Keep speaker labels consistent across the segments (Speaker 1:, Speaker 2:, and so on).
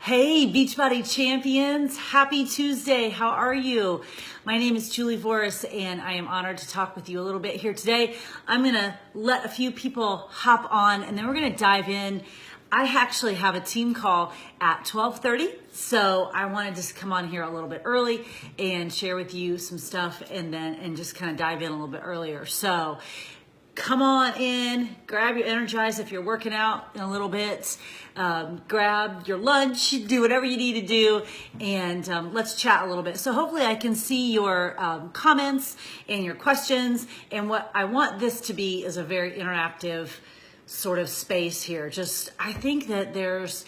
Speaker 1: Hey, Beachbody champions, happy Tuesday. How are you? My name is Julie Voris, and I am honored to talk with you a little bit here today. I'm gonna let a few people hop on, and then we're gonna dive in. I actually have a team call at 12:30, so I wanted to just come on here a little bit early and share with you some stuff, and just kind of dive in a little bit earlier. So come on in, grab your Energize if you're working out in a little bit, grab your lunch, do whatever you need to do, and let's chat a little bit. So hopefully I can see your comments and your questions, and what I want this to be is a very interactive sort of space here. I think that there's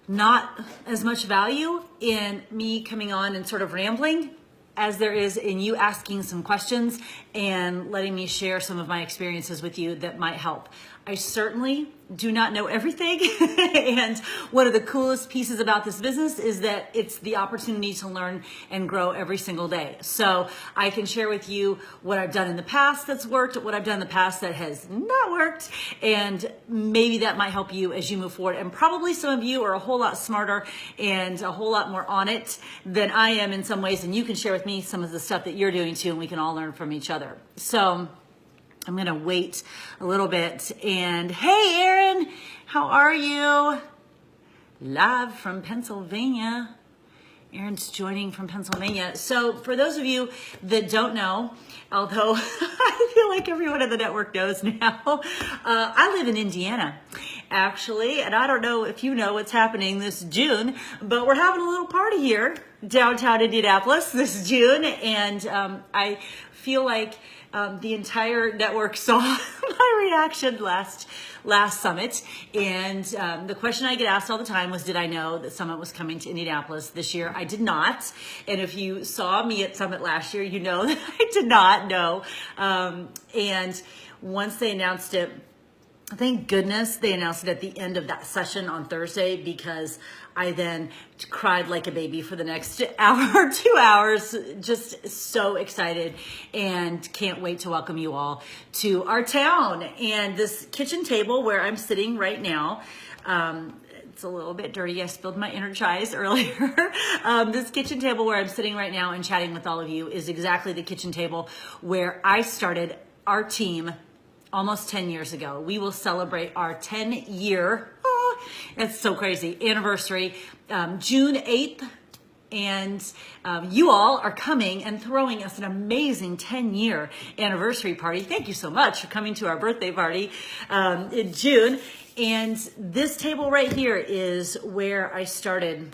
Speaker 1: not as much value in me coming on and sort of rambling as there is in you asking some questions and letting me share some of my experiences with you that might help. I certainly do not know everything. And one of the coolest pieces about this business is that it's the opportunity to learn and grow every single day. So I can share with you what I've done in the past that's worked, what I've done in the past that has not worked, and maybe that might help you as you move forward. And probably some of you are a whole lot smarter and a whole lot more on it than I am in some ways, and you can share with me some of the stuff that you're doing too, and we can all learn from each other. So I'm gonna wait a little bit. And hey, Aaron, how are you? Live from Pennsylvania. Aaron's joining from Pennsylvania. So for those of you that don't know, although I feel like everyone in the network knows now, I live in Indiana, actually, and I don't know if you know what's happening this June, but we're having a little party here downtown Indianapolis this June, and I feel like the entire network saw my reaction last Summit, and the question I get asked all the time was, did I know that Summit was coming to Indianapolis this year? I did not, and if you saw me at Summit last year, you know that I did not know, and once they announced it, thank goodness they announced it at the end of that session on Thursday, because I then cried like a baby for the next hour or 2 hours, just so excited, and can't wait to welcome you all to our town. And this kitchen table where I'm sitting right now, it's a little bit dirty. I spilled my Energize earlier. This kitchen table where I'm sitting right now and chatting with all of you is exactly the kitchen table where I started our team almost 10 years ago. We will celebrate our 10-year, that's so crazy, anniversary, June 8th. And you all are coming and throwing us an amazing 10-year anniversary party. Thank you so much for coming to our birthday party in June. And this table right here is where I started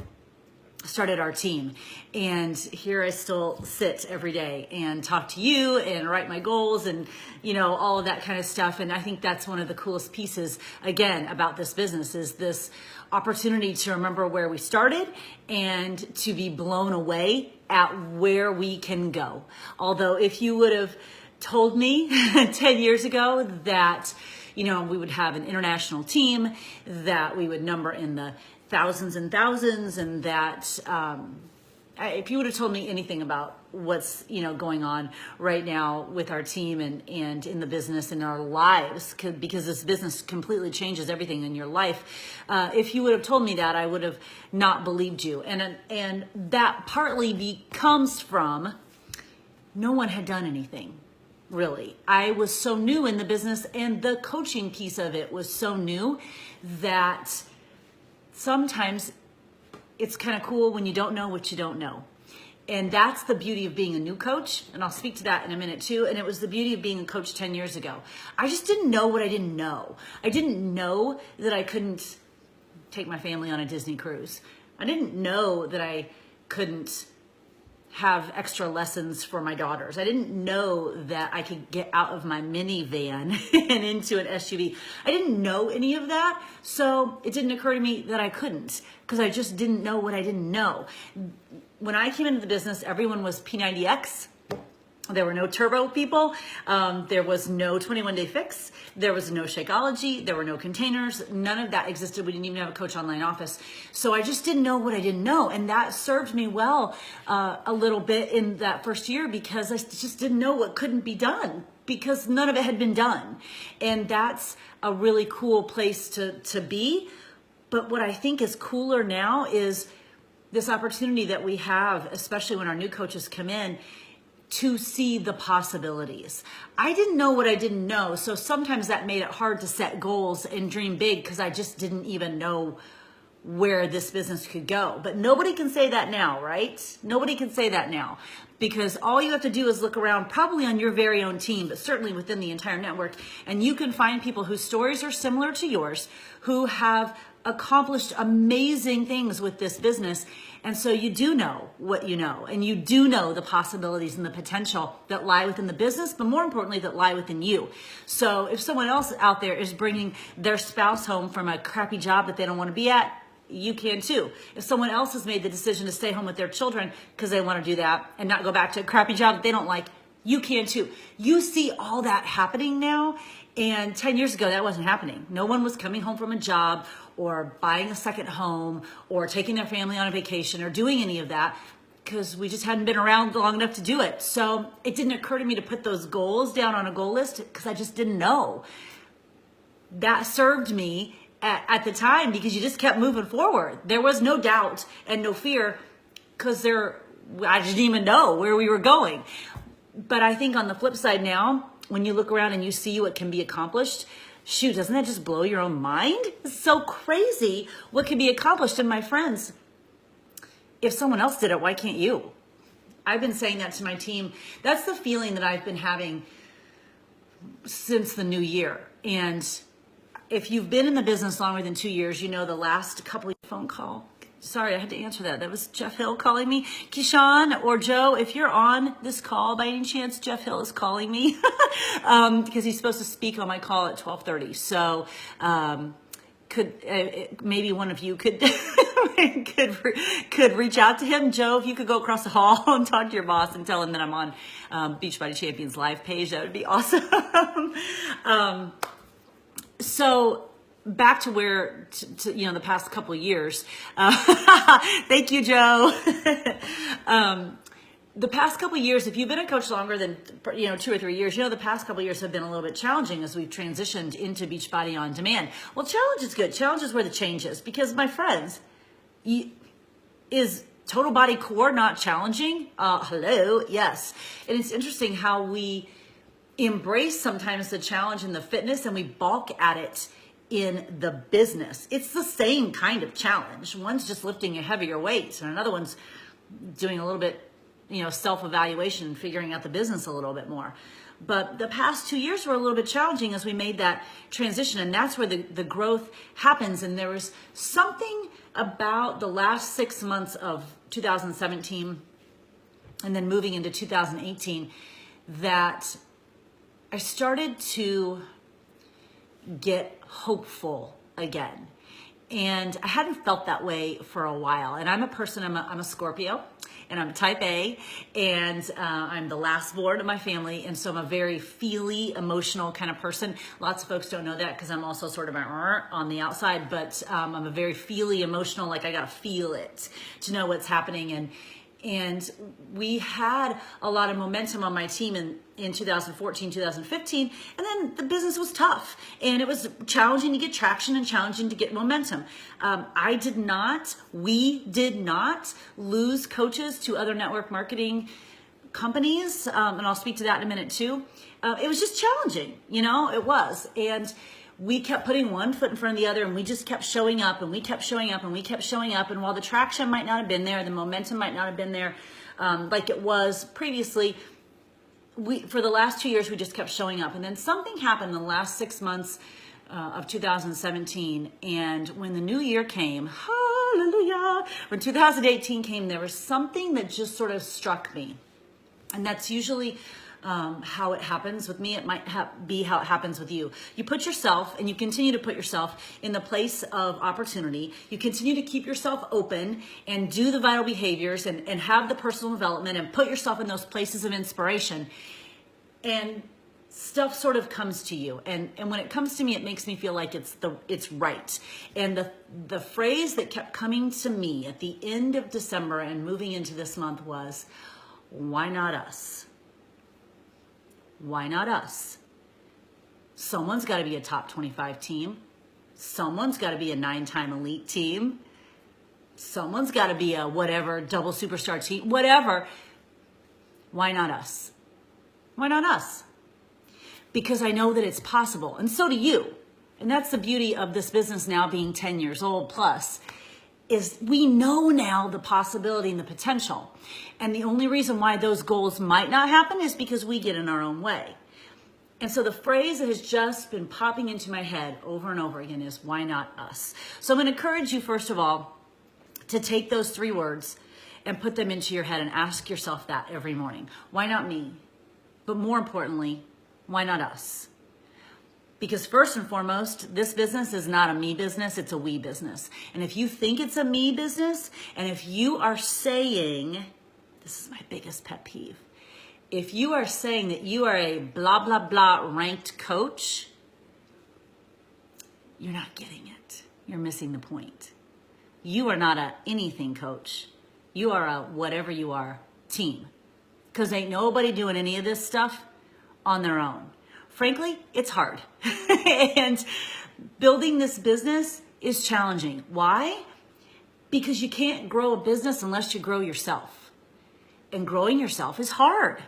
Speaker 1: our team, and here I still sit every day and talk to you and write my goals and all of that kind of stuff. And I think that's one of the coolest pieces again about this business, is this opportunity to remember where we started and to be blown away at where we can go. Although if you would have told me 10 years ago that we would have an international team, that we would number in the thousands and thousands, and that if you would have told me anything about what's going on right now with our team and in the business and our lives, because this business completely changes everything in your life, if you would have told me that, I would have not believed you. And that partly comes from no one had done anything. Really, I was so new in the business, and the coaching piece of it was so new that sometimes it's kind of cool when you don't know what you don't know. And that's the beauty of being a new coach. And I'll speak to that in a minute too. And it was the beauty of being a coach 10 years ago. I just didn't know what I didn't know. I didn't know that I couldn't take my family on a Disney cruise. I didn't know that I couldn't have extra lessons for my daughters. I didn't know that I could get out of my minivan and into an SUV. I didn't know any of that, so it didn't occur to me that I couldn't, because I just didn't know what I didn't know. When I came into the business, everyone was P90X. There were no turbo people. There was no 21-day fix. There was no Shakeology. There were no containers. None of that existed. We didn't even have a coach online office. So I just didn't know what I didn't know. And that served me well a little bit in that first year, because I just didn't know what couldn't be done, because none of it had been done. And that's a really cool place to be. But what I think is cooler now is this opportunity that we have, especially when our new coaches come in, to see the possibilities. I didn't know what I didn't know, so sometimes that made it hard to set goals and dream big because I just didn't even know where this business could go. But nobody can say that now, right? Nobody can say that now, because all you have to do is look around, probably on your very own team, but certainly within the entire network, and you can find people whose stories are similar to yours, who have accomplished amazing things with this business. And so you do know what you know, and you do know the possibilities and the potential that lie within the business, but more importantly, that lie within you. So if someone else out there is bringing their spouse home from a crappy job that they don't want to be at, you can too. If someone else has made the decision to stay home with their children because they want to do that and not go back to a crappy job that they don't like, you can too. You see all that happening now, and 10 years ago, that wasn't happening. No one was coming home from a job or buying a second home or taking their family on a vacation or doing any of that because we just hadn't been around long enough to do it. So it didn't occur to me to put those goals down on a goal list because I just didn't know. That served me at the time because you just kept moving forward. There was no doubt and no fear because I didn't even know where we were going. But I think on the flip side now, when you look around and you see what can be accomplished, shoot, doesn't that just blow your own mind? It's so crazy what can be accomplished. And my friends, if someone else did it, why can't you? I've been saying that to my team. That's the feeling that I've been having since the new year. And if you've been in the business longer than 2 years, you know the last couple of phone call. Sorry, I had to answer that. That was Jeff Hill calling me. Keyshawn or Joe, if you're on this call by any chance, Jeff Hill is calling me because he's supposed to speak on my call at 12:30. So maybe one of you could could reach out to him. Joe, if you could go across the hall and talk to your boss and tell him that I'm on Beachbody Champions live page, that would be awesome. So back to where, the past couple of years. Thank you, Joe. The past couple of years, if you've been a coach longer than 2 or 3 years, the past couple of years have been a little bit challenging as we've transitioned into Beachbody on Demand. Well, challenge is good. Challenge is where the change is, because my friends, is total body core not challenging? Hello, yes. And it's interesting how we embrace sometimes the challenge in the fitness and we balk at it in the business. It's the same kind of challenge. One's just lifting a heavier weight, and another one's doing a little bit, self-evaluation and figuring out the business a little bit more. But the past 2 years were a little bit challenging as we made that transition, and that's where the growth happens. And there was something about the last 6 months of 2017 and then moving into 2018 that I started to get hopeful again. And I hadn't felt that way for a while. And I'm a person, I'm a Scorpio, and I'm type A, and I'm the last born of my family. And so I'm a very feely, emotional kind of person. Lots of folks don't know that because I'm also sort of on the outside, but I'm a very feely, emotional, like I got to feel it to know what's happening. And we had a lot of momentum on my team in 2014, 2015, and then the business was tough. And it was challenging to get traction and challenging to get momentum. We did not lose coaches to other network marketing companies, and I'll speak to that in a minute too. It was just challenging, it was. And we kept putting one foot in front of the other, and we just kept showing up, and we kept showing up, and we kept showing up. And while the traction might not have been there, the momentum might not have been there like it was previously, for the last 2 years, we just kept showing up. And then something happened in the last 6 months of 2017. And when the new year came, hallelujah, when 2018 came, there was something that just sort of struck me. And that's usually how it happens with me. It might be how it happens with you. You put yourself, and you continue to put yourself in the place of opportunity. You continue to keep yourself open and do the vital behaviors and have the personal development and put yourself in those places of inspiration. And stuff sort of comes to you. And when it comes to me, it makes me feel like it's right. And the phrase that kept coming to me at the end of December and moving into this month was, why not us? Why not us? Someone's got to be a top 25 team. Someone's got to be a 9-time elite team. Someone's got to be a whatever, double superstar team, whatever. Why not us? Why not us? Because I know that it's possible, and so do you. And that's the beauty of this business now being 10 years old plus, is we know now the possibility and the potential. And the only reason why those goals might not happen is because we get in our own way. And so the phrase that has just been popping into my head over and over again is, why not us? So I'm going to encourage you, first of all, to take those 3 words and put them into your head and ask yourself that every morning. Why not me? But more importantly, why not us? Because first and foremost, this business is not a me business, it's a we business. And if you think it's a me business, and if you are saying, this is my biggest pet peeve, if you are saying that you are a blah, blah, blah ranked coach, you're not getting it. You're missing the point. You are not a anything coach. You are a whatever you are team. Because ain't nobody doing any of this stuff on their own. Frankly, it's hard. And building this business is challenging. Why? Because you can't grow a business unless you grow yourself. And growing yourself is hard.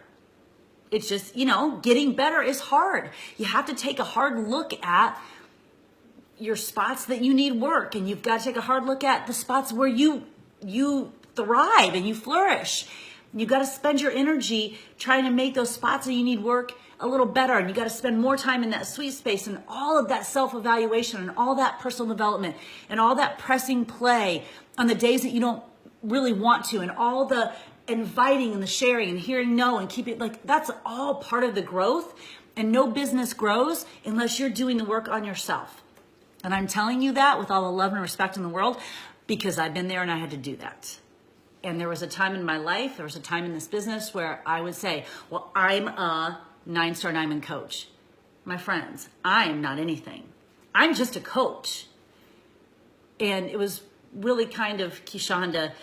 Speaker 1: It's just, getting better is hard. You have to take a hard look at your spots that you need work. And you've got to take a hard look at the spots where you thrive and you flourish. You've got to spend your energy trying to make those spots that you need work a little better. And you got to spend more time in that sweet space, and all of that self-evaluation and all that personal development and all that pressing play on the days that you don't really want to, and all the inviting and the sharing and hearing no and keep it that's all part of the growth. And no business grows unless you're doing the work on yourself. And I'm telling you that with all the love and respect in the world, because I've been there and I had to do that. And there was a time in my life, there was a time in this business where I would say, well, I'm a 9-star diamond coach. My friends, I am not anything. I'm just a coach. And it was really kind of Keyshawn to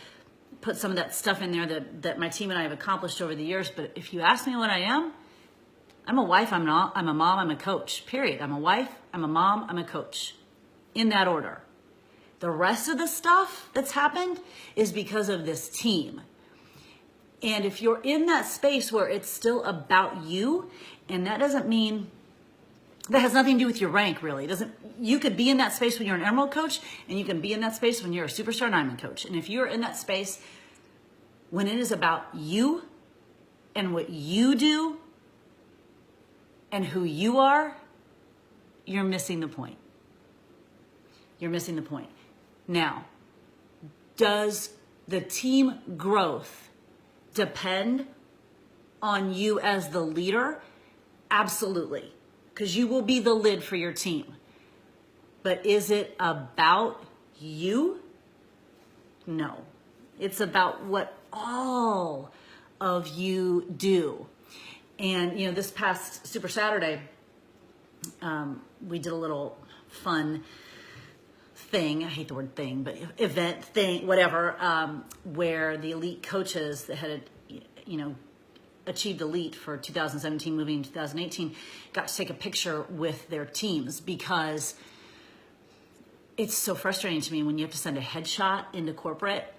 Speaker 1: put some of that stuff in there that my team and I have accomplished over the years. But if you ask me what I am, I'm a wife, I'm a mom, I'm a coach, period. I'm a wife, I'm a mom, I'm a coach. In that order. The rest of the stuff that's happened is because of this team. And if you're in that space where it's still about you, and that doesn't mean, that has nothing to do with your rank really. You could be in that space when you're an Emerald coach, and you can be in that space when you're a Superstar Diamond coach. And if you're in that space when it is about you and what you do and who you are, you're missing the point. You're missing the point. Now, does the team growth depend on you as the leader? Absolutely, because you will be the lid for your team. But is it about you? No, it's about what all of you do. And, this past Super Saturday, we did a little fun thing, I hate the word thing, but event thing, whatever, where the elite coaches that had, achieved elite for 2017, moving into 2018, got to take a picture with their teams, because it's so frustrating to me when you have to send a headshot into corporate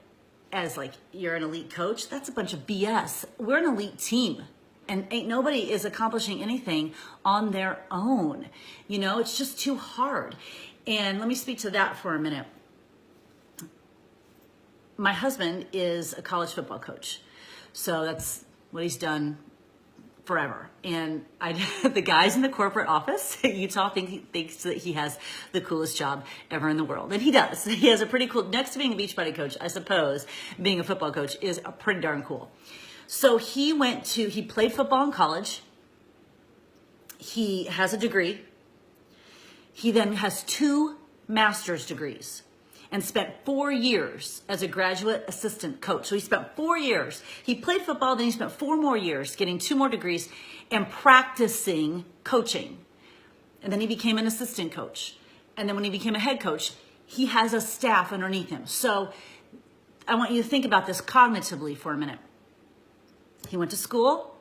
Speaker 1: as you're an elite coach. That's a bunch of BS. We're an elite team. And ain't nobody is accomplishing anything on their own. It's just too hard. And let me speak to that for a minute. My husband is a college football coach. So that's what he's done forever. And the guys in the corporate office at Utah thinks that he has the coolest job ever in the world. And he does. He has a pretty cool, next to being a Beachbody coach, I suppose, being a football coach is pretty darn cool. So he played football in college. He has a degree. He then has 2 master's degrees and spent 4 years as a graduate assistant coach. So he spent 4 years. He played football, then he spent 4 more years getting 2 more degrees and practicing coaching. And then he became an assistant coach. And then when he became a head coach, he has a staff underneath him. So I want you to think about this cognitively for a minute. He went to school.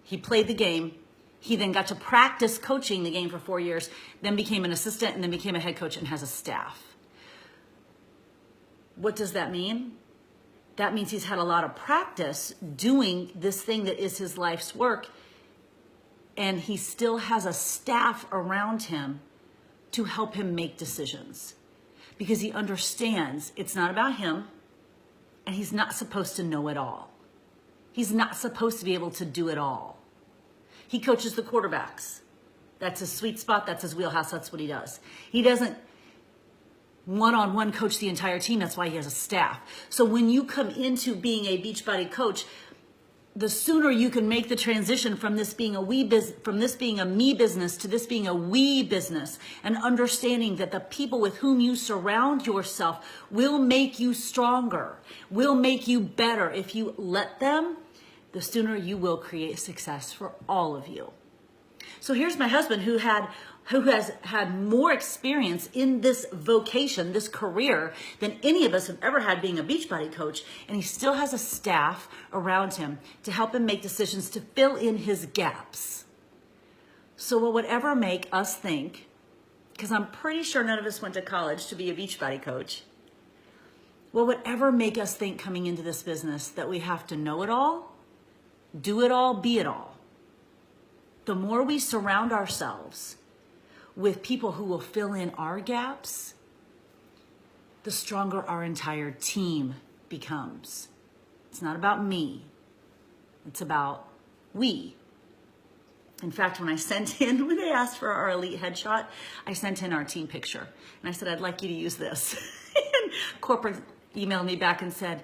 Speaker 1: He played the game. He then got to practice coaching the game for 4 years, then became an assistant, and then became a head coach and has a staff. What does that mean? That means he's had a lot of practice doing this thing that is his life's work, and he still has a staff around him to help him make decisions, because he understands it's not about him, and he's not supposed to know it all. He's not supposed to be able to do it all. He coaches the quarterbacks. That's his sweet spot. That's his wheelhouse. That's what he does. He doesn't one-on-one coach the entire team. That's why he has a staff. So when you come into being a Beachbody coach, the sooner you can make the transition from this being a me business to this being a we business, and understanding that the people with whom you surround yourself will make you stronger, will make you better if you let them, the sooner you will create success for all of you. So here's my husband who has had more experience in this vocation, this career, than any of us have ever had being a Beachbody coach, and he still has a staff around him to help him make decisions to fill in his gaps. So what would ever make us think, because I'm pretty sure none of us went to college to be a Beachbody coach, what would ever make us think coming into this business that we have to know it all, do it all, be it all? The more we surround ourselves with people who will fill in our gaps, the stronger our entire team becomes. It's not about me. It's about we. In fact, when they asked for our elite headshot, I sent in our team picture. And I said, I'd like you to use this. And corporate emailed me back and said,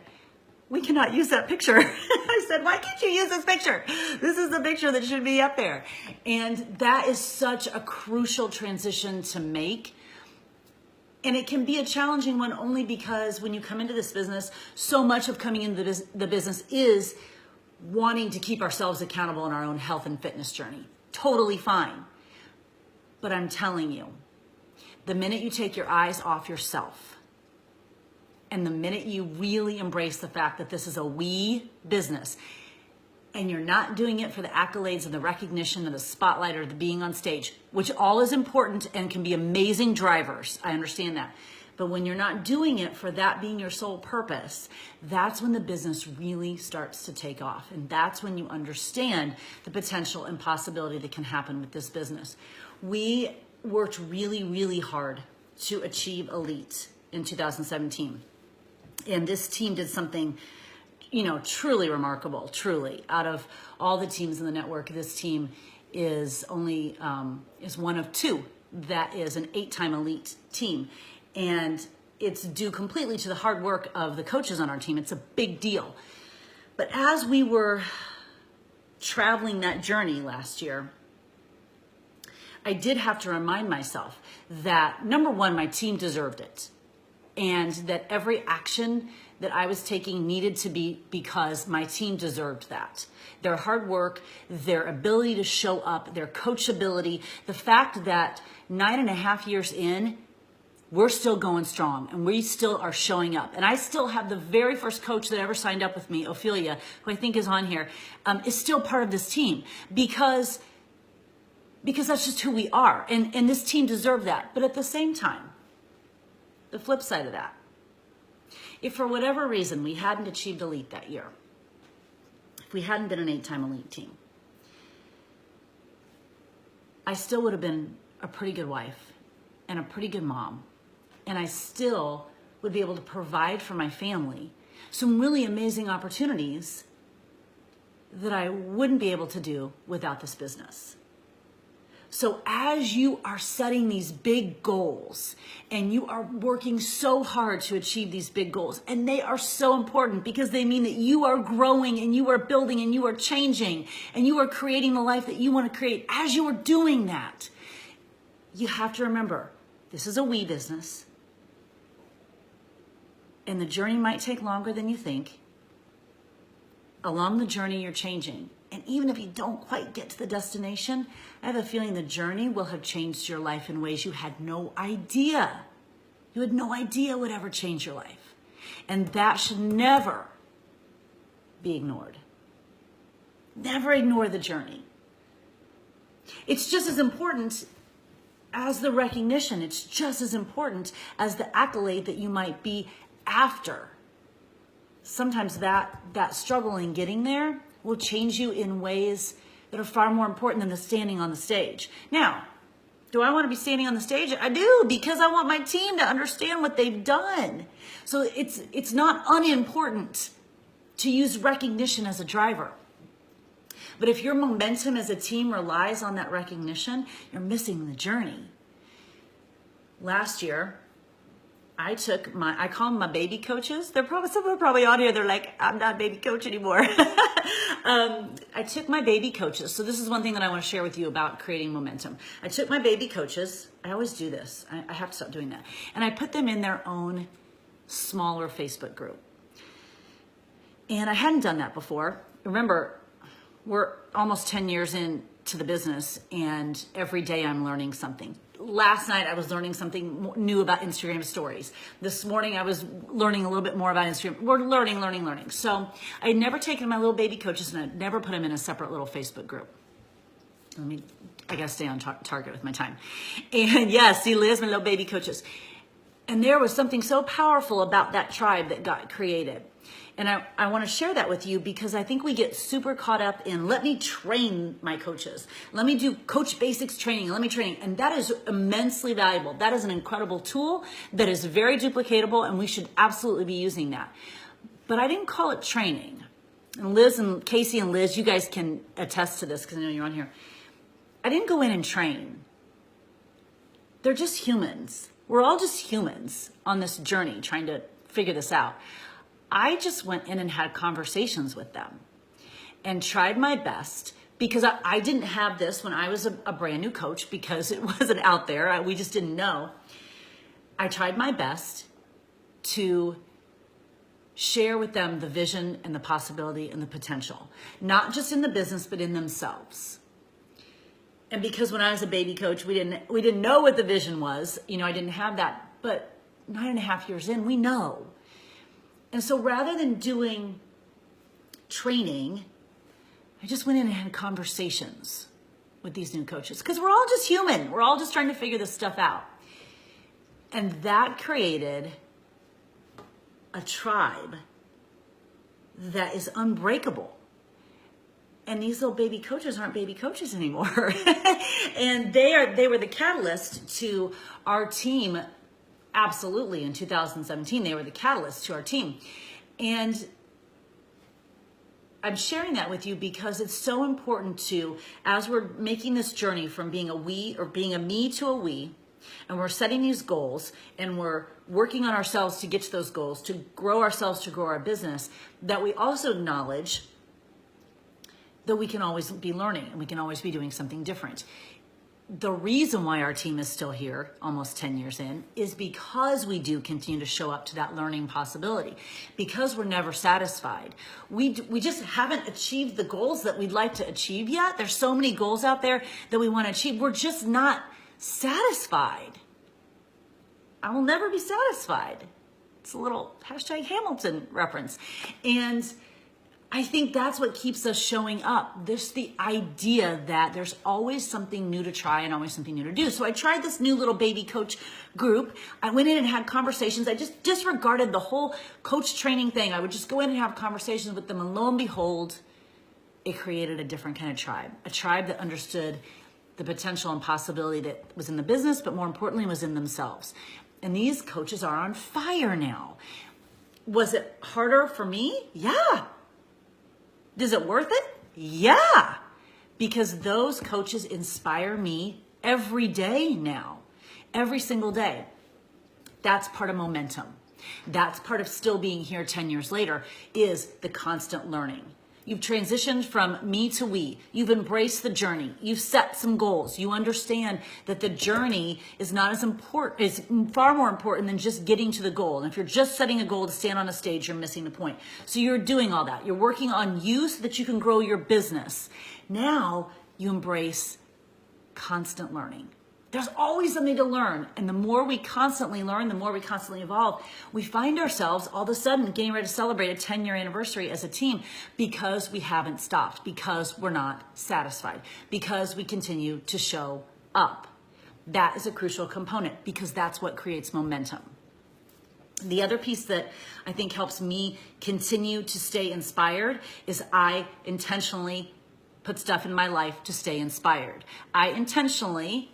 Speaker 1: we cannot use that picture. I said, why can't you use this picture? This is the picture that should be up there. And that is such a crucial transition to make. And it can be a challenging one only because when you come into this business, so much of coming into the business is wanting to keep ourselves accountable in our own health and fitness journey. Totally fine. But I'm telling you, the minute you take your eyes off yourself, and the minute you really embrace the fact that this is a we business, and you're not doing it for the accolades and the recognition and the spotlight or the being on stage, which all is important and can be amazing drivers, I understand that. But when you're not doing it for that being your sole purpose, that's when the business really starts to take off. And that's when you understand the potential and possibility that can happen with this business. We worked really, really hard to achieve elite in 2017. And this team did something, truly remarkable, truly. Out of all the teams in the network, this team is one of two that is an 8-time elite team. And it's due completely to the hard work of the coaches on our team. It's a big deal. But as we were traveling that journey last year, I did have to remind myself that, number one, my team deserved it. And that every action that I was taking needed to be because my team deserved that. Their hard work, their ability to show up, their coachability, the fact that 9.5 years in, we're still going strong and we still are showing up. And I still have the very first coach that ever signed up with me, Ophelia, who I think is on here, is still part of this team because that's just who we are. And this team deserved that. But at the same time, the flip side of that, if for whatever reason we hadn't achieved elite that year, if we hadn't been an 8-time elite team, I still would have been a pretty good wife and a pretty good mom. And I still would be able to provide for my family some really amazing opportunities that I wouldn't be able to do without this business. So as you are setting these big goals and you are working so hard to achieve these big goals, and they are so important because they mean that you are growing and you are building and you are changing and you are creating the life that you want to create. As you are doing that, you have to remember, this is a we business, and the journey might take longer than you think. Along the journey, you're changing. And even if you don't quite get to the destination, I have a feeling the journey will have changed your life in ways you had no idea. You had no idea would ever change your life. And that should never be ignored. Never ignore the journey. It's just as important as the recognition. It's just as important as the accolade that you might be after. Sometimes that struggle in getting there will change you in ways that are far more important than the standing on the stage. Now, do I want to be standing on the stage? I do, because I want my team to understand what they've done. So it's not unimportant to use recognition as a driver. But if your momentum as a team relies on that recognition, you're missing the journey. Last year, I call them my baby coaches. Some of them are probably on here. They're like, I'm not a baby coach anymore. I took my baby coaches. So this is one thing that I want to share with you about creating momentum. I took my baby coaches. I always do this. I have to stop doing that. And I put them in their own smaller Facebook group. And I hadn't done that before. Remember, we're almost 10 years into the business, and every day I'm learning something. Last night I was learning something new about Instagram stories. This morning I was learning a little bit more about Instagram. We're learning. So I had never taken my little baby coaches and I'd never put them in a separate little Facebook group. I gotta stay on target with my time. And yes, see Liz, my little baby coaches. And there was something so powerful about that tribe that got created. And I want to share that with you because I think we get super caught up in, let me train my coaches. Let me do coach basics training. Let me train. And that is immensely valuable. That is an incredible tool that is very duplicatable, and we should absolutely be using that. But I didn't call it training. And Liz and Casey and Liz, you guys can attest to this because I know you're on here. I didn't go in and train. They're just humans. We're all just humans on this journey trying to figure this out. I just went in and had conversations with them and tried my best because I didn't have this when I was a brand new coach because it wasn't out there. We just didn't know. I tried my best to share with them the vision and the possibility and the potential, not just in the business, but in themselves. And because when I was a baby coach, we didn't know what the vision was. I didn't have that, but 9.5 years in, we know. And so rather than doing training, I just went in and had conversations with these new coaches because we're all just human. We're all just trying to figure this stuff out. And that created a tribe that is unbreakable. And these little baby coaches aren't baby coaches anymore. And they were the catalyst to our team. Absolutely. In 2017, they were the catalyst to our team. And I'm sharing that with you because it's so important to, as we're making this journey from being a we or being a me to a we, and we're setting these goals and we're working on ourselves to get to those goals, to grow ourselves, to grow our business, that we also acknowledge that we can always be learning and we can always be doing something different. The reason why our team is still here almost 10 years in is because we do continue to show up to that learning possibility, because we're never satisfied. We just haven't achieved the goals that we'd like to achieve yet. There's so many goals out there that we want to achieve. We're just not satisfied. I will never be satisfied. It's a little #Hamilton reference. And I think that's what keeps us showing up. There's the idea that there's always something new to try and always something new to do. So I tried this new little baby coach group. I went in and had conversations. I just disregarded the whole coach training thing. I would just go in and have conversations with them. And lo and behold, it created a different kind of tribe. A tribe that understood the potential and possibility that was in the business, but more importantly was in themselves. And these coaches are on fire now. Was it harder for me? Yeah. Is it worth it? Yeah, because those coaches inspire me every day now, every single day. That's part of momentum. That's part of still being here 10 years later, is the constant learning. You've transitioned from me to we. You've embraced the journey. You've set some goals. You understand that the journey is not as important, is far more important than just getting to the goal. And if you're just setting a goal to stand on a stage, you're missing the point. So you're doing all that. You're working on you so that you can grow your business. Now you embrace constant learning. There's always something to learn. And the more we constantly learn, the more we constantly evolve, we find ourselves all of a sudden getting ready to celebrate a 10-year anniversary as a team because we haven't stopped, because we're not satisfied, because we continue to show up. That is a crucial component because that's what creates momentum. The other piece that I think helps me continue to stay inspired is I intentionally put stuff in my life to stay inspired. I intentionally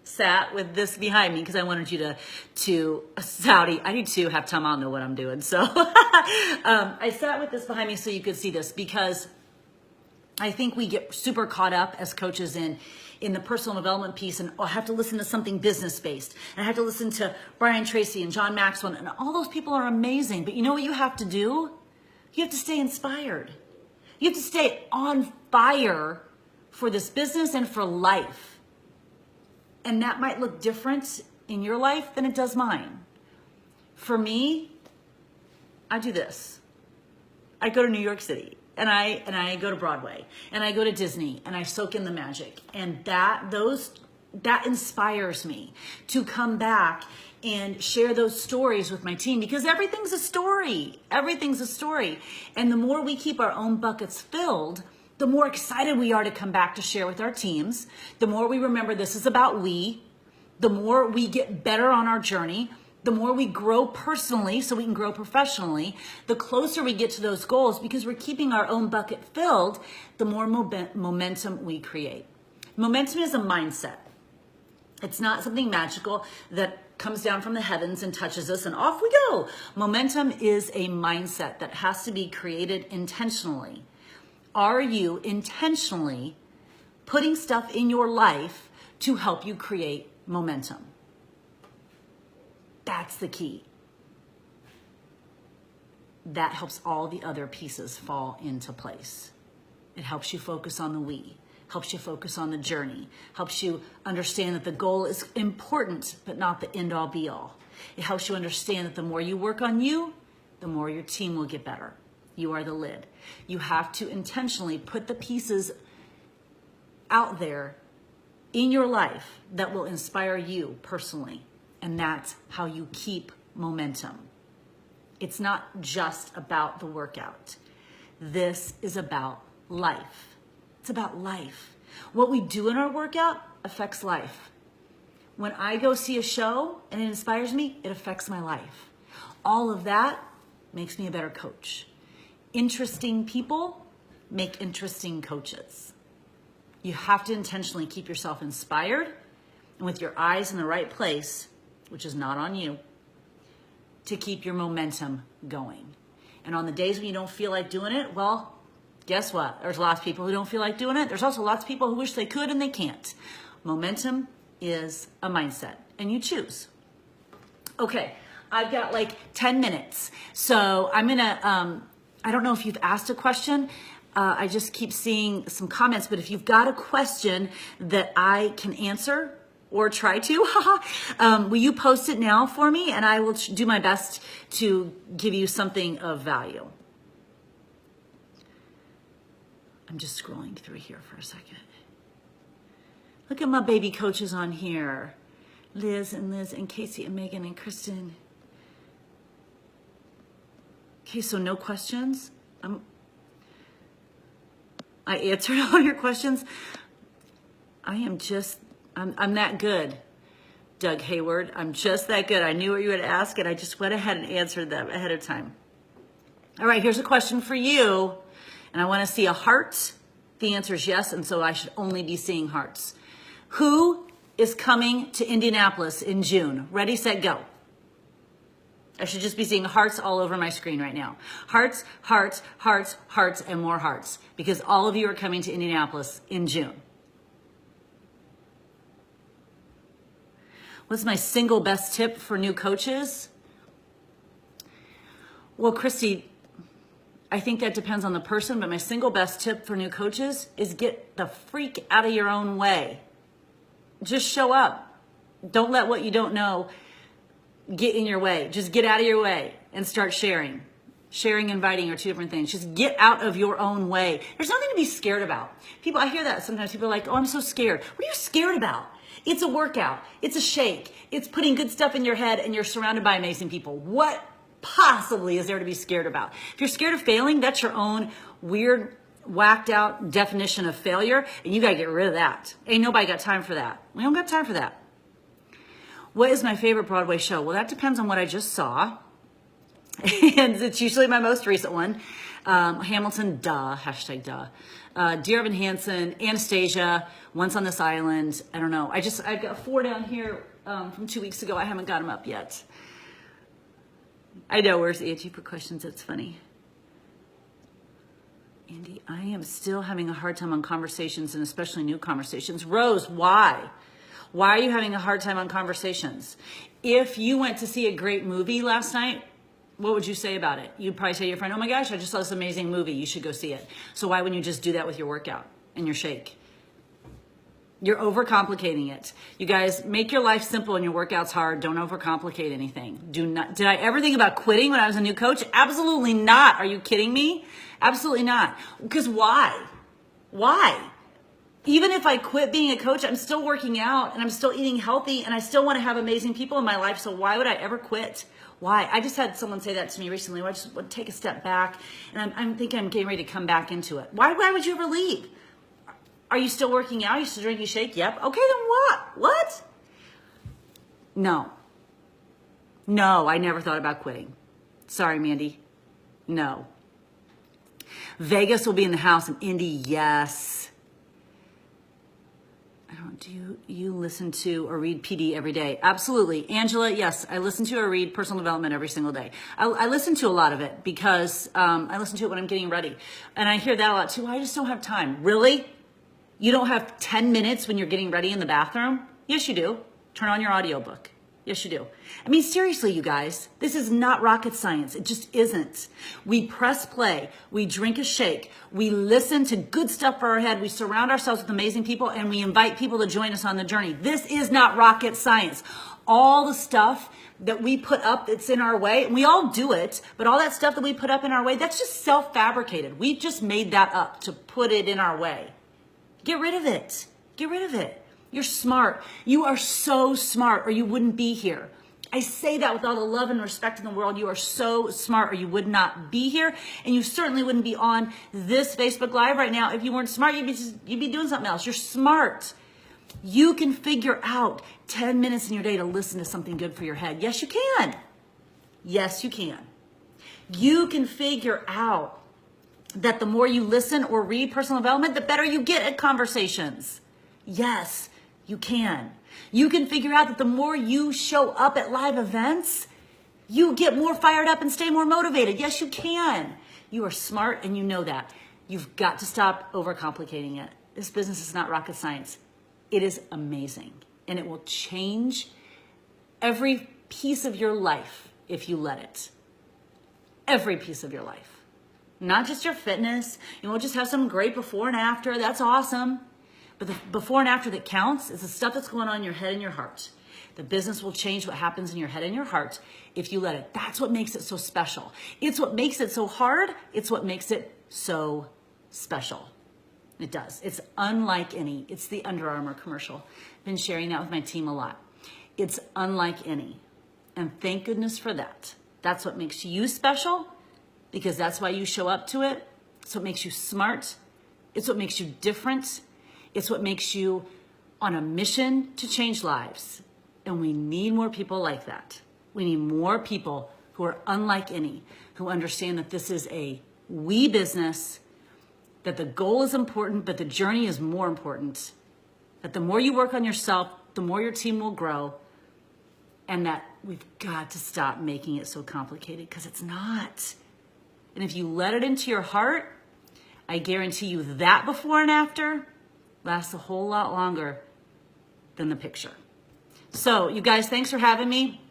Speaker 1: sat with this behind me because I wanted you to Saudi. I need to have time. I'll know what I'm doing. So I sat with this behind me so you could see this because I think we get super caught up as coaches in the personal development piece and I have to listen to something business-based. And I have to listen to Brian Tracy and John Maxwell and all those people are amazing. But you know what you have to do? You have to stay inspired. You have to stay on fire for this business and for life. And that might look different in your life than it does mine. For me, I do this. I go to New York City and I go to Broadway and I go to Disney and I soak in the magic. And that inspires me to come back and share those stories with my team because everything's a story. Everything's a story. And the more we keep our own buckets filled, the more excited we are to come back to share with our teams, the more we remember this is about we, the more we get better on our journey, the more we grow personally so we can grow professionally, the closer we get to those goals because we're keeping our own bucket filled, the more momentum we create. Momentum is a mindset. It's not something magical that comes down from the heavens and touches us and off we go. Momentum is a mindset that has to be created intentionally. Are you intentionally putting stuff in your life to help you create momentum? That's the key. That helps all the other pieces fall into place. It helps you focus on the we, helps you focus on the journey, helps you understand that the goal is important, but not the end all be all. It helps you understand that the more you work on you, the more your team will get better. You are the lid. You have to intentionally put the pieces out there in your life that will inspire you personally. And that's how you keep momentum. It's not just about the workout. This is about life. It's about life. What we do in our workout affects life. When I go see a show and it inspires me, it affects my life. All of that makes me a better coach. Interesting people make interesting coaches. You have to intentionally keep yourself inspired and with your eyes in the right place, which is not on you, to keep your momentum going. And on the days when you don't feel like doing it, well, guess what? There's lots of people who don't feel like doing it. There's also lots of people who wish they could and they can't. Momentum is a mindset and you choose. Okay, I've got like 10 minutes. So I'm gonna, I don't know if you've asked a question. I just keep seeing some comments, but if you've got a question that I can answer or try to, will you post it now for me? And I will do my best to give you something of value. I'm just scrolling through here for a second. Look at my baby coaches on here. Liz and Casey and Megan and Kristen. Okay, so no questions. I answered all your questions. I'm that good, Doug Hayward. I'm just that good. I knew what you would ask and I just went ahead and answered them ahead of time. All right, here's a question for you. And I want to see a heart. The answer is yes, and so I should only be seeing hearts. Who is coming to Indianapolis in June? Ready, set, go. I should just be seeing hearts all over my screen right now. Hearts, hearts, hearts, hearts, and more hearts. Because all of you are coming to Indianapolis in June. What's my single best tip for new coaches? Well, Christy, I think that depends on the person, but my single best tip for new coaches is get the freak out of your own way. Just show up. Don't let what you don't know get in your way. Just get out of your way and start sharing. Sharing and inviting are two different things. Just get out of your own way. There's nothing to be scared about. People, I hear that sometimes. People are like, oh, I'm so scared. What are you scared about? It's a workout. It's a shake. It's putting good stuff in your head and you're surrounded by amazing people. What possibly is there to be scared about? If you're scared of failing, that's your own weird, whacked out definition of failure, and you got to get rid of that. Ain't nobody got time for that. We don't got time for that. What is my favorite Broadway show? Well, that depends on what I just saw. And it's usually my most recent one. Hamilton, duh, hashtag duh. Dear Evan Hansen, Anastasia, Once on This Island. I don't know. I've got 4 down here from 2 weeks ago. I haven't got them up yet. I know, where's Angie for questions? It's funny. Andy, I am still having a hard time on conversations and especially new conversations. Rose, why? Why are you having a hard time on conversations? If you went to see a great movie last night, what would you say about it? You'd probably say to your friend, oh my gosh, I just saw this amazing movie. You should go see it. So why wouldn't you just do that with your workout and your shake? You're overcomplicating it. You guys, make your life simple and your workouts hard. Don't overcomplicate anything. Did I ever think about quitting when I was a new coach? Absolutely not. Are you kidding me? Absolutely not. Because why? Why? Even if I quit being a coach, I'm still working out and I'm still eating healthy and I still want to have amazing people in my life. So why would I ever quit? Why? I just had someone say that to me recently. I just would take a step back and I'm thinking I'm getting ready to come back into it. Why would you ever leave? Are you still working out? Are you still drinking shake? Yep. Okay, then what? What? No. No, I never thought about quitting. Sorry, Mandy. No. Vegas will be in the house and Indy, yes. Do you listen to or read PD every day? Absolutely. Angela, yes, I listen to or read personal development every single day. I listen to a lot of it because I listen to it when I'm getting ready. And I hear that a lot too. I just don't have time. Really? You don't have 10 minutes when you're getting ready in the bathroom? Yes, you do. Turn on your audiobook. Yes, you do. I mean, seriously, you guys, this is not rocket science. It just isn't. We press play. We drink a shake. We listen to good stuff for our head. We surround ourselves with amazing people and we invite people to join us on the journey. This is not rocket science. All the stuff that we put up that's in our way, and we all do it, but all that stuff that we put up in our way, that's just self-fabricated. We just made that up to put it in our way. Get rid of it. Get rid of it. You're smart. You are so smart or you wouldn't be here. I say that with all the love and respect in the world. You are so smart or you would not be here. And you certainly wouldn't be on this Facebook Live right now. If you weren't smart, you'd be doing something else. You're smart. You can figure out 10 minutes in your day to listen to something good for your head. Yes, you can. Yes, you can. You can figure out that the more you listen or read personal development, the better you get at conversations. Yes, you can. You can figure out that the more you show up at live events, you get more fired up and stay more motivated. Yes, you can. You are smart and you know that. You've got to stop overcomplicating it. This business is not rocket science. It is amazing and it will change every piece of your life if you let it. Every piece of your life. Not just your fitness. You won't just have some great before and after. That's awesome. But the before and after that counts is the stuff that's going on in your head and your heart. The business will change what happens in your head and your heart if you let it. That's what makes it so special. It's what makes it so hard. It's what makes it so special. It does. It's unlike any. It's the Under Armour commercial. I've been sharing that with my team a lot. It's unlike any. And thank goodness for that. That's what makes you special because that's why you show up to it. It's what makes you smart. It's what makes you different. It's what makes you on a mission to change lives. And we need more people like that. We need more people who are unlike any, who understand that this is a we business, that the goal is important, but the journey is more important. That the more you work on yourself, the more your team will grow. And that we've got to stop making it so complicated because it's not. And if you let it into your heart, I guarantee you that before and after lasts a whole lot longer than the picture. So you guys, thanks for having me.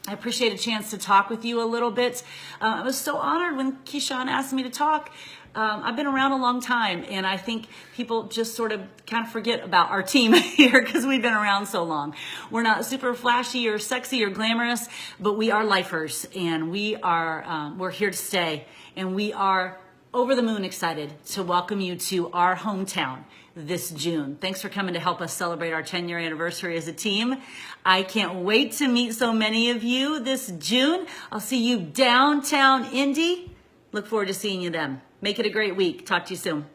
Speaker 1: I appreciate a chance to talk with you a little bit. I was so honored when Keyshawn asked me to talk. I've been around a long time, and I think people just sort of kind of forget about our team here because we've been around so long. We're not super flashy or sexy or glamorous, but we are lifers, and we're here to stay, and we are over the moon excited to welcome you to our hometown. this June. Thanks for coming to help us celebrate our 10-year anniversary as a team. I can't wait to meet so many of you this June. I'll see you downtown Indy. Look forward to seeing you then. Make it a great week. Talk to you soon.